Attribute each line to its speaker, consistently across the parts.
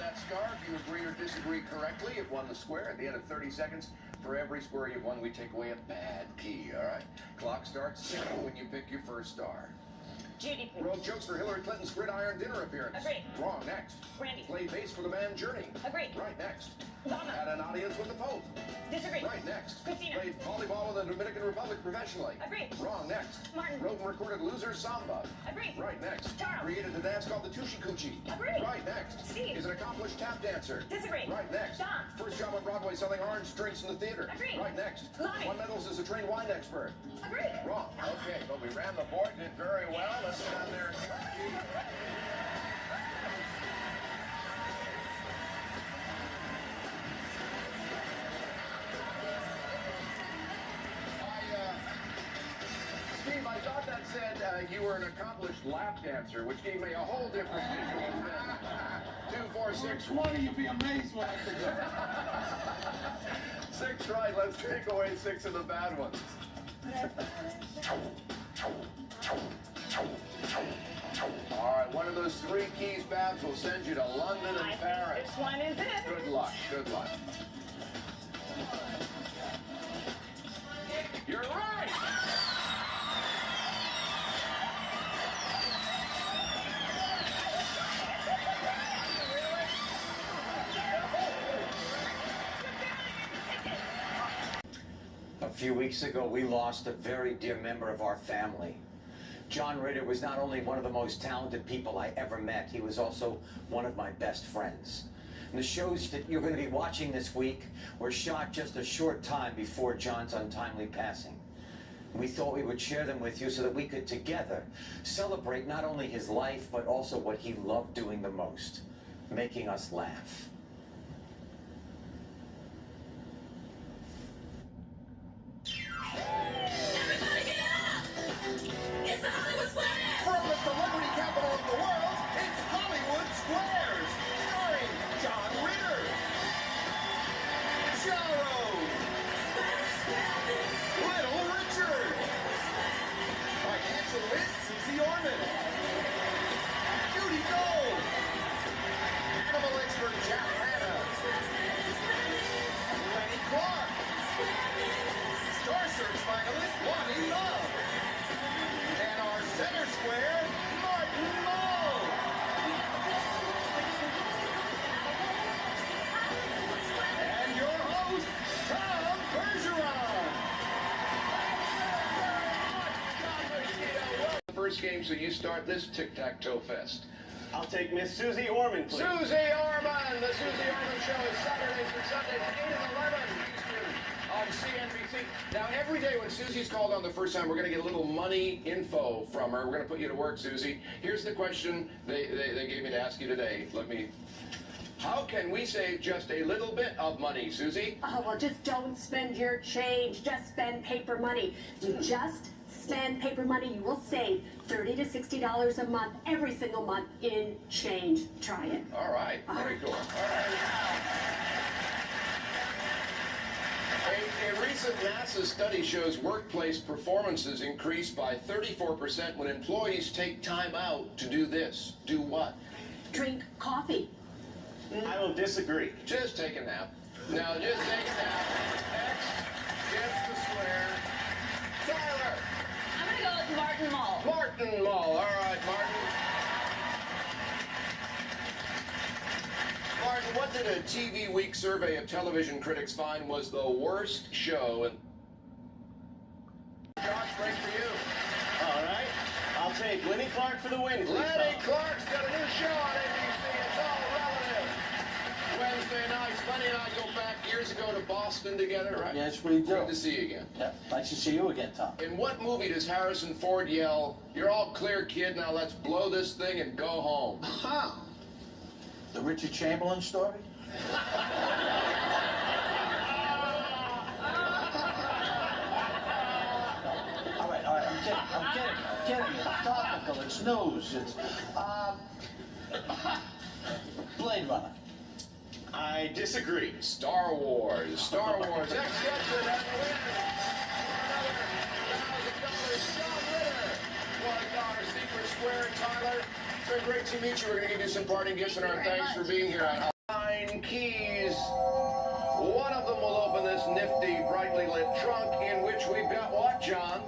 Speaker 1: that star. If you agree or disagree correctly, you've won the square. At the end of 30 seconds, for every square you've won, we take away a bad key, all right? Clock starts ticking when you pick your first star.
Speaker 2: Judy, please.
Speaker 1: Road jokes for Hillary Clinton's gridiron dinner appearance.
Speaker 2: Agreed.
Speaker 1: Wrong. Next.
Speaker 2: Randy.
Speaker 1: Play bass for the band Journey.
Speaker 2: Agreed.
Speaker 1: Right. Next.
Speaker 2: Donna.
Speaker 1: Had an audience with the Pope.
Speaker 2: Disagree.
Speaker 1: Right. Next.
Speaker 2: Christina.
Speaker 1: Played volleyball in the Dominican Republic professionally.
Speaker 2: Agreed.
Speaker 1: Wrong. Next.
Speaker 2: Martin.
Speaker 1: Wrote and recorded Loser Samba.
Speaker 2: Agreed.
Speaker 1: Right. Next.
Speaker 2: Charles.
Speaker 1: Created a dance called the Tushy Coochie.
Speaker 2: Agreed.
Speaker 1: Right. Next.
Speaker 2: Steve.
Speaker 1: Is an accomplished tap dancer.
Speaker 2: Disagree.
Speaker 1: Right. Next.
Speaker 2: Don.
Speaker 1: First job on Broadway selling orange drinks in the theater.
Speaker 2: Agreed.
Speaker 1: Right. Next.
Speaker 2: Lonnie.
Speaker 1: Won medals as a trained wine expert.
Speaker 2: Agreed.
Speaker 1: Wrong. Okay, but we ran the board, did very well. Let's get on there and hear Steve, I thought that said you were an accomplished lap dancer, which gave me a whole different visual. 2, 4, 6.
Speaker 3: 20, you'd be amazed what I could do.
Speaker 1: 6 right, let's take away 6 of the bad ones. All right, one of those 3 keys, Babs, will send you to London and Paris.
Speaker 2: This one is it.
Speaker 1: Good luck, good luck. You're right!
Speaker 4: A few weeks ago, we lost a very dear member of our family. John Ritter was not only one of the most talented people I ever met, he was also one of my best friends. And the shows that you're going to be watching this week were shot just a short time before John's untimely passing. We thought we would share them with you so that we could together celebrate not only his life, but also what he loved doing the most, making us laugh.
Speaker 1: From the celebrity capital of the world, it's Hollywood Squares, starring John Ritter, Jaro, Little Richard, financial whiz Susie Orman, Judy Gold, animal expert Jack Hanna, Lenny Clark, Star Search finalist Lonnie Love, and our center square, Martin Mull. And your host, Tom Bergeron. First game, so you start this tic-tac-toe fest.
Speaker 5: I'll take Miss Susie Orman, please.
Speaker 1: Susie Orman! The Susie Orman Show is Saturdays and Sundays, 8 and 11 Eastern on CNBC. Now, every day when Susie's called on the first time, we're going to get a little money info from her. We're going to put you to work, Susie. Here's the question they gave me to ask you today. How can we save just a little bit of money, Susie?
Speaker 6: Oh, well, just don't spend your change. Just spend paper money. If you just spend paper money, you will save $30 to $60 a month, every single month in change. Try it.
Speaker 1: All right. Very cool. All right. A recent NASA study shows workplace performances increase by 34% when employees take time out to do this. Do what?
Speaker 6: Drink coffee.
Speaker 5: I will disagree.
Speaker 1: Just take a nap. No, just take a nap. Next gets the square. Tyler.
Speaker 2: I'm going to go with Martin Mull.
Speaker 1: Martin Mull. All right, Martin. Martin, what did a TV Week survey of television critics find was the worst show? And Josh, break for you.
Speaker 5: All right. I'll take Lenny Clark for the win, please.
Speaker 1: Lenny Clark's got a new show on ABC. It's all relative. Wednesday nights. Lenny and I go back years ago to Boston together, right?
Speaker 3: Yes, we do.
Speaker 1: Good to see you again.
Speaker 3: Yeah, nice to see you again, Tom.
Speaker 1: In what movie does Harrison Ford yell, "You're all clear, kid, now let's blow this thing and go home"?
Speaker 3: Huh? The Richard Chamberlain story? All right, I'm kidding. It's topical, it's news, it's, Blade Runner.
Speaker 5: I disagree.
Speaker 1: Star Wars. Star Wars. Ex-Gilbert and the winner. $1,000. John Ritter. $1 Secret Square. Tyler, it's been great to meet you. We're going to give you some parting gifts and our thanks for being here on keys. One of them will open this nifty, brightly lit trunk in which we've got what, John?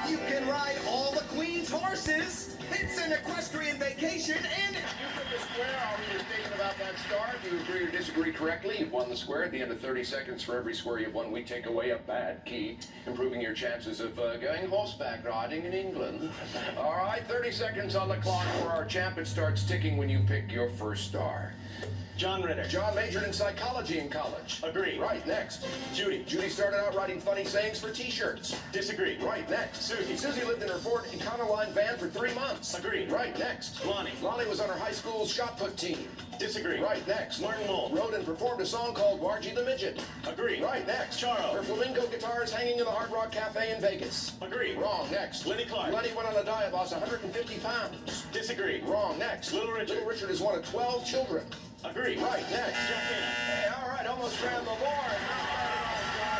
Speaker 7: You can ride all the Queen's horses. It's an equestrian vacation and...
Speaker 1: You pick a square, I'll read a statement about that star. If you agree or disagree correctly, you've won the square. At the end of 30 seconds for every square you've won, we take away a bad key, improving your chances of going horseback riding in England. All right, 30 seconds on the clock for our champ. It starts ticking when you pick your first star.
Speaker 5: John Ritter.
Speaker 1: John majored in psychology in college.
Speaker 5: Agree.
Speaker 1: Right, next.
Speaker 5: Judy.
Speaker 1: Judy started out writing funny sayings for T-shirts.
Speaker 5: Disagree.
Speaker 1: Right, next.
Speaker 5: Susie.
Speaker 1: Susie lived in her Ford Econoline van for 3 months.
Speaker 5: Agree.
Speaker 1: Right, next.
Speaker 5: Lonnie.
Speaker 1: Lonnie was on her high school's shot put team.
Speaker 5: Disagree.
Speaker 1: Right, next.
Speaker 5: Martin Mull.
Speaker 1: Wrote and performed a song called Margie the Midget.
Speaker 5: Agree.
Speaker 1: Right, next.
Speaker 5: Charo.
Speaker 1: Her flamenco guitar is hanging in the Hard Rock Cafe in Vegas.
Speaker 5: Agree.
Speaker 1: Wrong, next.
Speaker 5: Lenny Clark.
Speaker 1: Lenny went on a diet, lost 150 pounds.
Speaker 5: Disagree.
Speaker 1: Wrong, next.
Speaker 5: Little Richard.
Speaker 1: Little Richard is one of 12 children.
Speaker 5: Agree.
Speaker 1: Right, next.
Speaker 5: Jack Hanna.
Speaker 1: Hey, all right, almost grabbed the board. Not bad at all,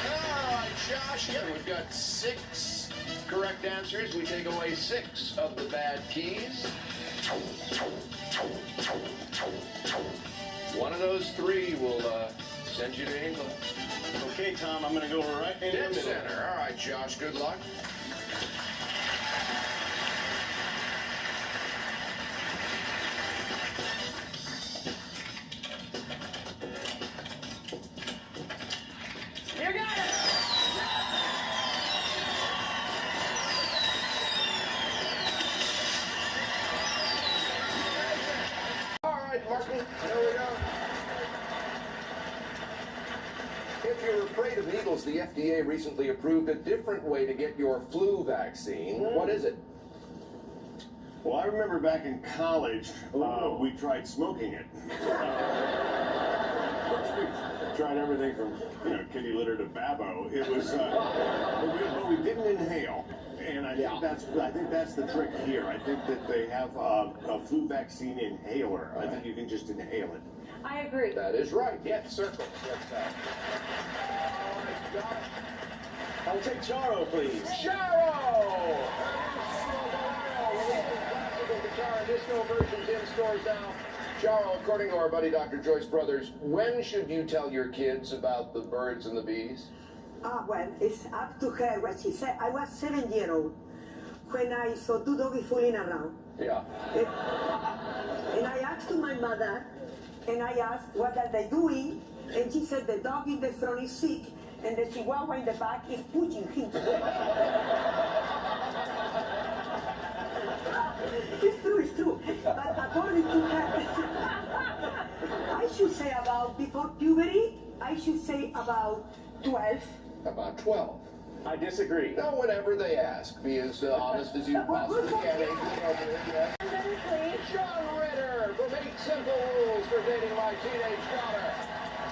Speaker 1: John. All right, Josh, yeah, we've got 6 correct answers. We take away 6 of the bad keys. One of those 3 will send you to England.
Speaker 5: Okay, Tom, I'm going to go right in the
Speaker 1: Dead
Speaker 5: middle.
Speaker 1: center. All right, Josh, good luck.
Speaker 2: You got it.
Speaker 1: All right, Martin, here we go. If you're afraid of needles, the FDA recently approved a different way to get your flu vaccine. What is it?
Speaker 5: Well, I remember back in college, we tried smoking it. We tried everything from, kitty litter to Babbo. It was, but we didn't inhale. And I think that's the trick here. I think that they have a flu vaccine inhaler. I think you can just inhale it.
Speaker 2: I agree.
Speaker 1: That is right. Yes, circle. Yes, that. All right, John.
Speaker 5: I'll take Charo, please.
Speaker 1: Charo! Classical guitar and disco versions in stores now. Charo, according to our buddy Dr. Joyce Brothers, when should you tell your kids about the birds and the bees?
Speaker 8: Well, it's up to her what she said. I was 7-year-old when I saw 2 doggies fooling around.
Speaker 1: Yeah.
Speaker 8: And I asked to my mother, and I asked, what are they doing? And she said, the dog in the front is sick, and the chihuahua in the back is pushing him. It's true. But according to her, I should say about, before puberty, I should say about 12.
Speaker 1: About 12.
Speaker 5: I disagree.
Speaker 1: No, whenever they ask, be as honest as you possibly can.
Speaker 2: Please.
Speaker 1: John Ritter from 8 Simple Rules for Dating My Teenage Daughter.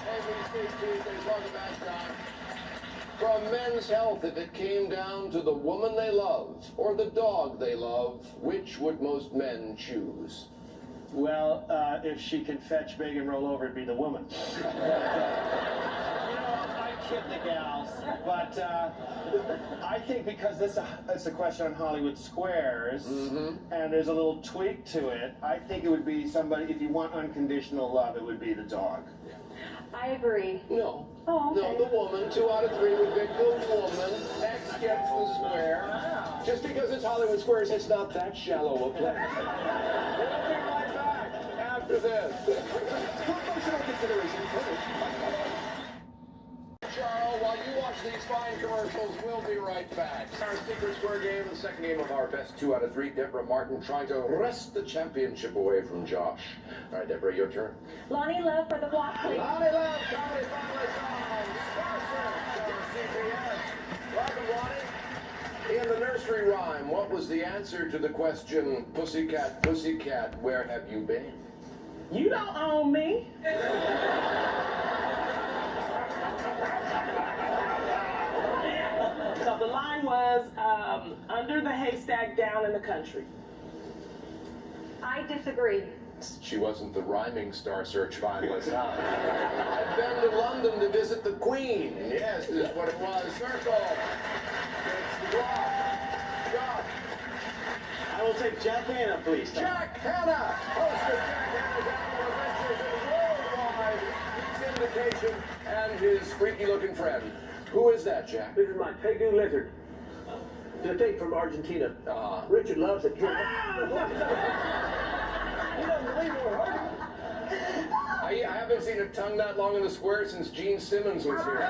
Speaker 1: ABC Tuesdays, welcome back, John. From Men's Health, if it came down to the woman they love or the dog they love, which would most men choose?
Speaker 3: Well, if she can fetch big and roll over, it'd be the woman. I kid the gals, but I think because it's a question on Hollywood Squares, and there's a little tweak to it, I think it would be somebody, if you want unconditional love, it would be the dog.
Speaker 2: I agree.
Speaker 1: No.
Speaker 2: Oh, okay.
Speaker 1: No, the woman. 2 out of 3 would pick the woman. X gets the square. Just because it's Hollywood Squares, it's not that shallow a place. We'll be right back after this. Promotional consideration. Charles, while you watch these fine commercials, we'll be right back. Our secret square game, the second game of our best 2 out of 3. Deborah Martin trying to wrest the championship away from Josh. All right, Deborah, your turn.
Speaker 2: Lonnie Love for the block, please.
Speaker 1: Lonnie Love, comedy family song, Sparser, CBS. Welcome, Lonnie. In the nursery rhyme, what was the answer to the question, Pussycat, Pussycat, where have you been?
Speaker 9: You don't own me. So the line was, under the haystack down in the country.
Speaker 2: I disagree.
Speaker 1: She wasn't the rhyming Star Search finalist, huh? I've been to London to visit the Queen. Yes, this is what it was. Circle. It's the block. Stop.
Speaker 3: I will take Jack Hanna, please.
Speaker 1: Jack Hanna, host of Jack Hanna's Animal Adventures and Worldwide Geeks Invitation, and his freaky-looking friend. Who is that, Jack?
Speaker 10: This is my Pegu lizard. It's a tape from Argentina. Richard loves it.
Speaker 1: I haven't seen a tongue that long in the square since Gene Simmons was here.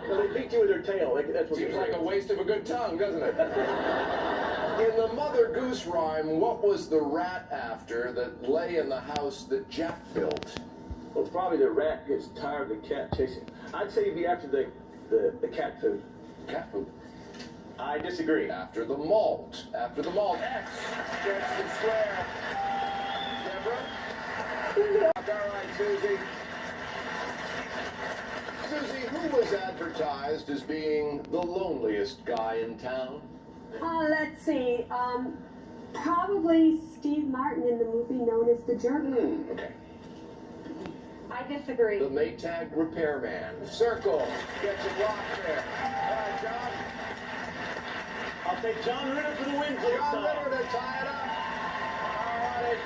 Speaker 10: Well, they beat you with their tail. That's what
Speaker 1: Seems like a waste of a good tongue, doesn't it? In the Mother Goose rhyme, what was the rat after that lay in the house that Jack built?
Speaker 10: Well, probably the rat gets tired of the cat chasing. I'd say you'd be after the cat food.
Speaker 1: Cat food.
Speaker 10: I disagree.
Speaker 1: After the malt. After the malt. X gets the square. Deborah? All right, Susie. Susie, who was advertised as being the loneliest guy in town?
Speaker 6: Let's see. Probably Steve Martin in the movie known as The Jerk.
Speaker 1: Okay.
Speaker 2: I disagree.
Speaker 1: The Maytag repairman. Circle. Gets a block there. All right, John.
Speaker 3: I'll take John Ritter for the win, please.
Speaker 1: John Ritter to tie it up. All right.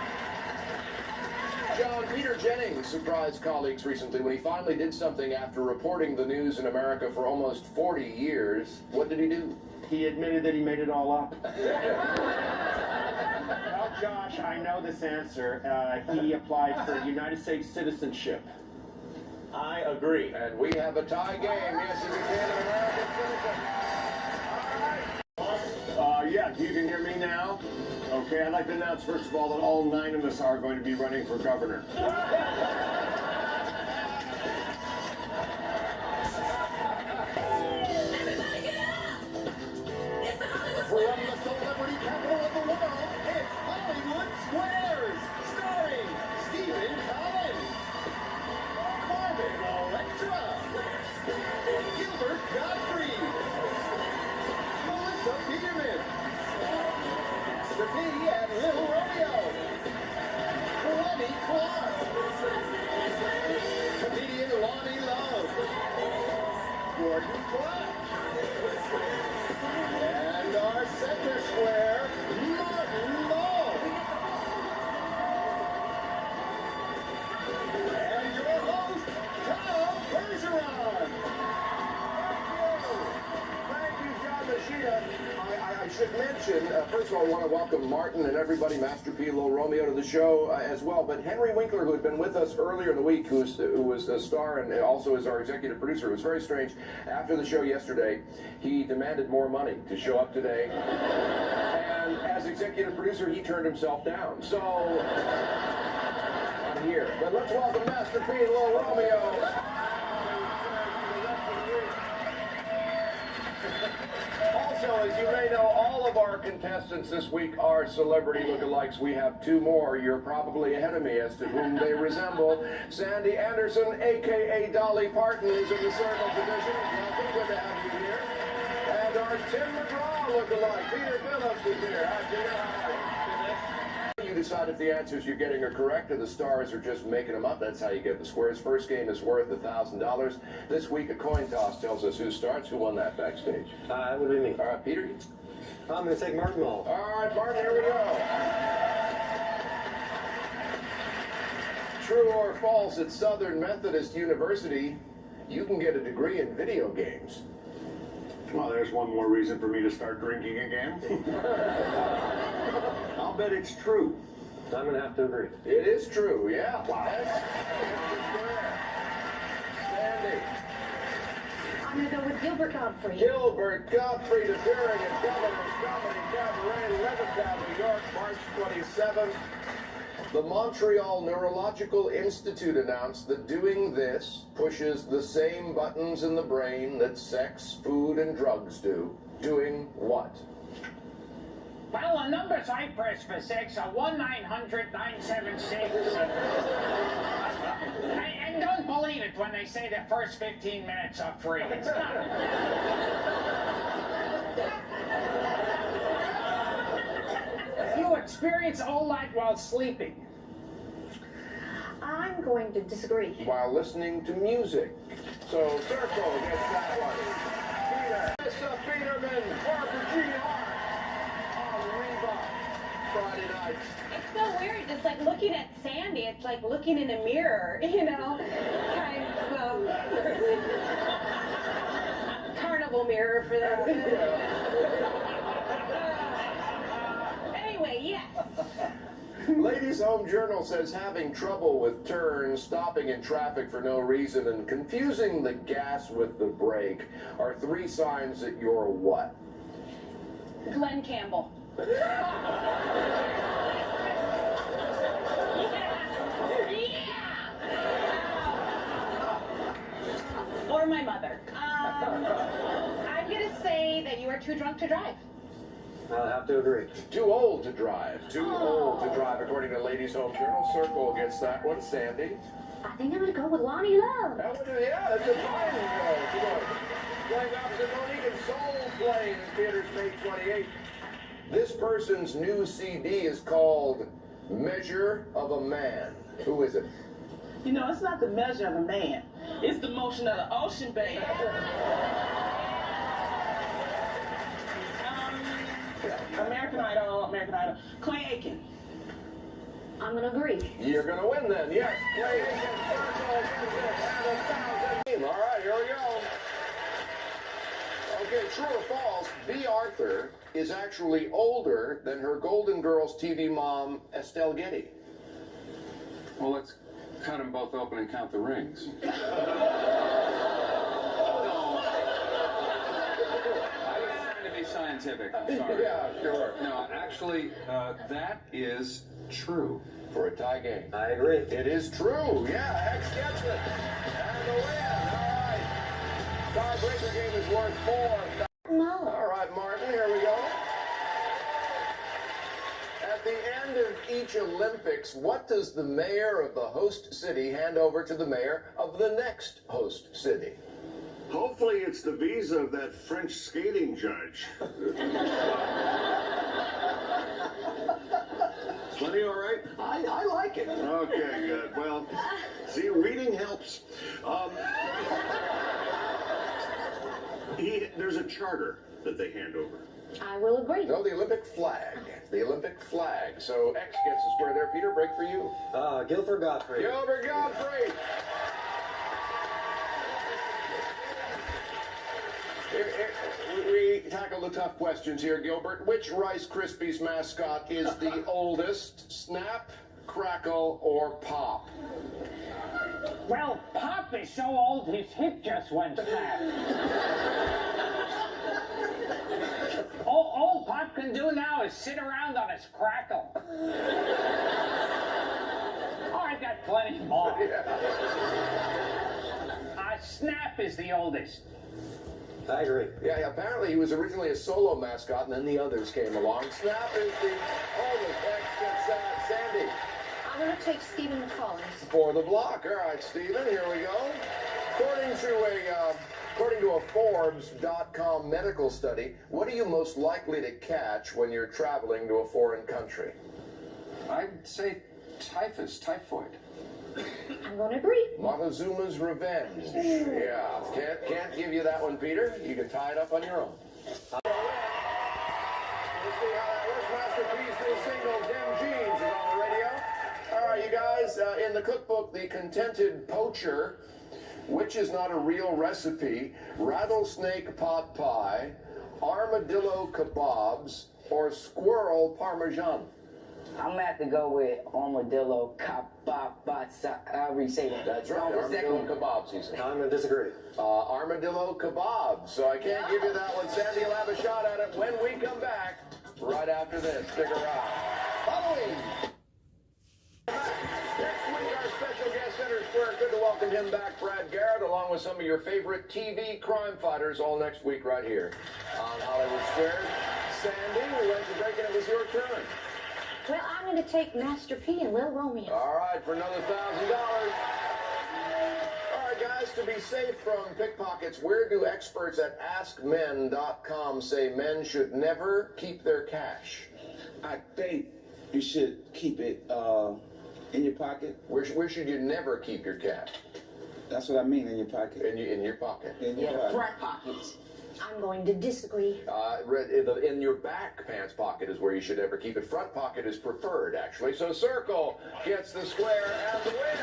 Speaker 1: John, Peter Jennings surprised colleagues recently when he finally did something after reporting the news in America for almost 40 years. What did he do?
Speaker 3: He admitted that he made it all up. Well, Josh, I know this answer. He applied for United States citizenship.
Speaker 10: I agree.
Speaker 1: And we have a tie game. Yes, he became an American citizen. All right.
Speaker 5: Yeah, you can hear me now? Okay, I'd like to announce, first of all, that all 9 of us are going to be running for governor.
Speaker 7: From the celebrity capital of the world, it's Hollywood Squares, starring Stephen Collins, Marvin Electra, Gilbert Gottfried, Melissa Peterman, the P and Little Romeo, Lenny Clark, comedian Lonnie Love, Gordon Clark, and our center square, Martin Mull. And your host, Tom Bergeron.
Speaker 1: Thank you, John Machida. I should mention, first of all, I want to welcome Martin and everybody, Master P, Little Romeo, to the show as well. But Henry Winkler, who had been with us earlier in the week, who was a star and also is our executive producer, it was very strange. After the show yesterday, he demanded more money to show up today. And as executive producer, he turned himself down. So, I'm here. But let's welcome Master P and Little Romeo. Also, as you may know, all of our contestants this week are celebrity lookalikes. We have 2 more. You're probably ahead of me as to whom they resemble. Sandy Anderson, a.k.a. Dolly Parton, is in the circle position. Welcome. Good to have you here. And our Tim McGraw lookalike, Peter Phillips, is here. Hi, Peter. Hi. You decide if the answers you're getting are correct or the stars are just making them up. That's how you get the squares. First game is worth $1,000. This week, a coin toss tells us who starts. Who won that backstage?
Speaker 10: It would be me.
Speaker 1: All right, Peter.
Speaker 10: I'm going to take Martin Mull.
Speaker 1: All right, Martin, here we go. True or false, at Southern Methodist University, you can get a degree in video games.
Speaker 5: Well, there's one more reason for me to start drinking again.
Speaker 3: I'll bet it's true.
Speaker 10: I'm going to have to agree.
Speaker 1: It is true, yeah. Wow. Sandy.
Speaker 2: I'm going to go with Gilbert Gottfried.
Speaker 1: Gilbert Gottfried appearing at Governor's Comedy Cabaret, Levittown, New York, March 27th. The Montreal Neurological Institute announced that doing this pushes the same buttons in the brain that sex, food, and drugs do. Doing what?
Speaker 11: Well, the numbers I press for sex are 1-900-976. And don't believe it when they say the first 15 minutes are free. It's not. you experience all night while sleeping?
Speaker 2: I'm going to disagree.
Speaker 1: While listening to music. So Circle gets that one. Peter. Mr. Peterman, Barbara G. Hart on Reba. Friday nights.
Speaker 12: It's so weird, just like looking at Sandy, it's like looking in a mirror, you know? Kind of, carnival mirror for that. Anyway, yes.
Speaker 1: Ladies Home Journal says having trouble with turns, stopping in traffic for no reason, and confusing the gas with the brake are 3 signs that you're what?
Speaker 12: Glenn Campbell. Or my mother. I'm gonna say that you are too drunk to drive.
Speaker 4: I'll have to agree.
Speaker 1: Too old to drive. Too old to drive, according to Ladies Home Journal. Circle gets that one. Sandy?
Speaker 2: I think I'm going to go with Lonnie Love.
Speaker 1: That would, yeah, that's a fine choice. Playing opposite Monique and Soul Plane in theaters May 28th. This person's new CD is called Measure of a Man. Who is it?
Speaker 9: You know, it's not the measure of a man. It's the motion of the ocean, baby. American Idol. Clay Aiken.
Speaker 2: I'm going to agree.
Speaker 1: You're going to win then. Yes. Clay Aiken, Circle gets it at 1,000. All right, here we go. Okay, true or false, B. Arthur is actually older than her Golden Girls TV mom, Estelle Getty.
Speaker 13: Well, let's cut them both open and count the rings. I was trying to be scientific. I'm sorry.
Speaker 1: Yeah, sure.
Speaker 13: No, actually, that is true.
Speaker 1: For a tie game.
Speaker 4: I agree.
Speaker 1: It is true. Yeah, X gets it. And the win. All right. Tiebreaker game is worth 4.
Speaker 2: No.
Speaker 1: All right, Martin, here we go. At the end of each Olympics, what does the mayor of the host city hand over to the mayor of the next host city?
Speaker 5: Hopefully it's the visa of that French skating judge. Plenty all right?
Speaker 1: I like it.
Speaker 5: Okay, good. Well, see, reading helps. There's a charter that they hand over.
Speaker 2: I will agree.
Speaker 1: No, the Olympic flag. The Olympic flag. So X gets the square there. Peter, break for you.
Speaker 4: Gilbert Gottfried.
Speaker 1: Gilbert Gottfried. We tackle the tough questions here, Gilbert. Which Rice Krispies mascot is the oldest? Snap, Crackle, or Pop?
Speaker 11: Well, Pop is so old his hip just went snap. All Pop can do now is sit around on his Crackle. Oh, I've got plenty more. Snap is the oldest.
Speaker 4: I agree.
Speaker 1: Yeah, apparently he was originally a solo mascot, and then the others came along. Snap is the oldest. X gets that. Sandy.
Speaker 2: I'm going to take Stephen Collins.
Speaker 1: For the block. All right, Stephen, here we go. According to a Forbes.com medical study, what are you most likely to catch when you're traveling to a foreign country?
Speaker 13: I'd say typhoid.
Speaker 2: I'm going to agree.
Speaker 1: Montezuma's Revenge. Yeah, can't give you that one, Peter. You can tie it up on your own. We'll see how that works. Masterpiece, new single, Dim Jeans, is on the radio. All right, you guys, in the cookbook, The Contented Poacher, which is not a real recipe, rattlesnake pot pie, armadillo kebabs, or squirrel parmesan?
Speaker 14: I'm gonna have to go with armadillo kebabs. However you say that.
Speaker 1: That's right, armadillo kebabs, he said.
Speaker 4: I'm gonna disagree.
Speaker 1: Armadillo kebabs. So I can't give you that one. Sandy will have a shot at it when we come back, right after this. Stick around. Following. Next week, our special guest, Center Square. Good to welcome him back, Brad Garrett, along with some of your favorite TV crime fighters, all next week right here on Hollywood Squared. Sandy, we went to break and it was your turn.
Speaker 2: Well, I'm going to take Master P and Lil Romeo.
Speaker 1: All right, for another $1,000. All right, guys, to be safe from pickpockets, where do experts at AskMen.com say men should never keep their cash?
Speaker 15: They You should keep it in your pocket.
Speaker 1: Where should you never keep your cash?
Speaker 15: That's what I mean, in your pocket.
Speaker 1: In your pocket.
Speaker 15: In your pocket.
Speaker 2: Front pockets. I'm going to disagree.
Speaker 1: In your back pants pocket is where you should ever keep it. Front pocket is preferred, actually. So Circle gets the square and the win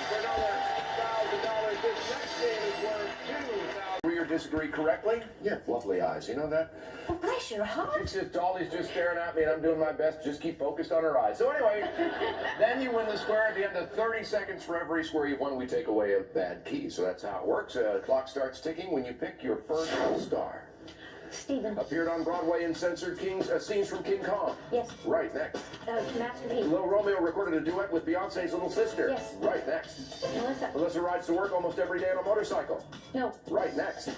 Speaker 1: for another $1,000. This next game is worth $2,000. Agree or disagree correctly? You have lovely eyes. You know that?
Speaker 2: Well, bless your heart.
Speaker 1: It's just Dolly's just staring at me, and I'm doing my best to just keep focused on her eyes. So anyway, then you win the square. At the end of 30 seconds for every square you've won, we take away a bad key. So that's how it works. Clock starts ticking when you pick your first star.
Speaker 2: Stephen.
Speaker 1: Appeared on Broadway in censored scenes from King Kong.
Speaker 2: Yes.
Speaker 1: Right, next.
Speaker 2: Master P.
Speaker 1: Little Romeo recorded a duet with Beyonce's little sister.
Speaker 2: Yes.
Speaker 1: Right, next.
Speaker 2: Melissa.
Speaker 1: Melissa rides to work almost every day on a motorcycle.
Speaker 2: No.
Speaker 1: Right, next.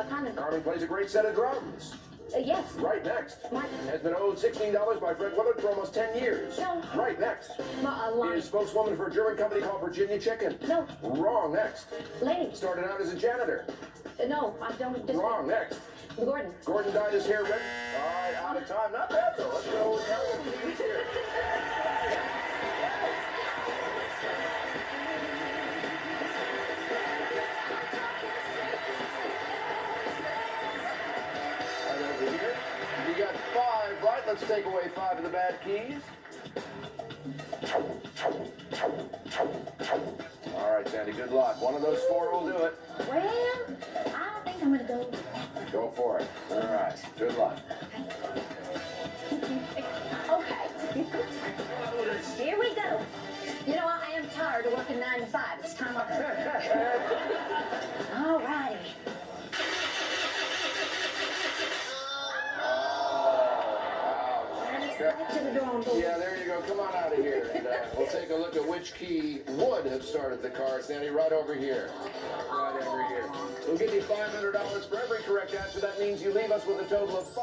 Speaker 2: Carmen.
Speaker 1: Carmen plays a great set of drums.
Speaker 2: Yes.
Speaker 1: Right, next.
Speaker 2: Martin.
Speaker 1: Has been owed $16 by Fred Willard for almost 10 years.
Speaker 2: No.
Speaker 1: Right, next.
Speaker 2: Lonnie.
Speaker 1: Is spokeswoman for a German company called Virginia Chicken.
Speaker 2: No.
Speaker 1: Wrong, next.
Speaker 2: Lane.
Speaker 1: Started out as a janitor.
Speaker 2: No, I don't disagree.
Speaker 1: Wrong, next.
Speaker 2: Gordon.
Speaker 1: Gordon dyed his hair red. All right, out of time. Not bad, though. Let's go with that one. Here. Right over here. You got 5 right. Let's take away 5 of the bad keys. All right, Sandy, good luck. One of those 4 will do it.
Speaker 2: Well, I think I'm going to go.
Speaker 1: Go for it. All right, good luck.
Speaker 2: Okay. Here we go. You know, I am tired of working 9 to 5. It's time I... All righty.
Speaker 1: Yeah, there you go. Come on out of here. And we'll take a look at which key would have started the car. Sandy, right over here. Right over here. We'll give you $500 for every correct answer. That means you leave us with a total of $5,000.